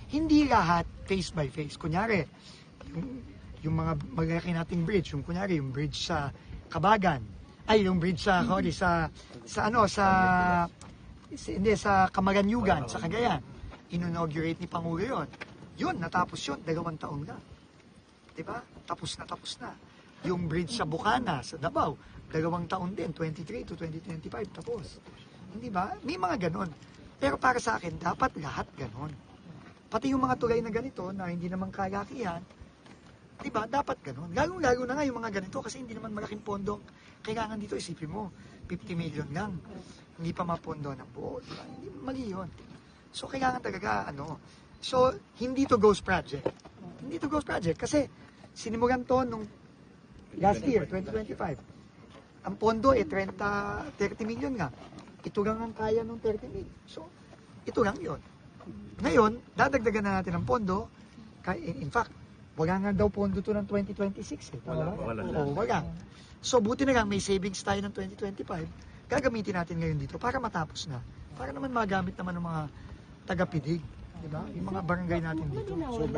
Hindi lahat face by face. Kunyari, yung mga malalaki nating bridge, yung kunyari, yung bridge sa Kabagan, yung bridge sa, sa Camaranyugan, sa Cagayan. Inaugurate ni Pangulo yun. Yun, natapos yun, 2 taon na. Diba? Tapos na. Yung bridge sa Bukana, sa Davao, 2 taon din, 23 to 2025, tapos. Hindi ba? May mga ganon. Pero para sa akin, dapat lahat ganon. Pati yung mga tulay na ganito, na hindi naman kalakihan, diba? Dapat ganon. Lalo na nga yung mga ganito, kasi hindi naman malaking pondo. Kailangan dito, isipin mo, 50 million lang. Hindi pa mapondo ng buo. Diba? Hindi, mali yun. So, kailangan talaga, So, hindi to ghost project. Hindi to ghost project, kasi sinimulan to nung last year, 2025. Ang pondo 30 million nga. Ito lang ang kaya ng 30 million. So, ito lang yun. Ngayon, dadagdagan na natin ang pondo. In fact, wala nga daw pondo to ng 2026. Wala. So, buti na lang may savings tayo ng 2025. Gagamitin natin ngayon dito para matapos na. Para naman magamit naman ng mga taga-pidig. Diba? Yung mga barangay natin dito. So,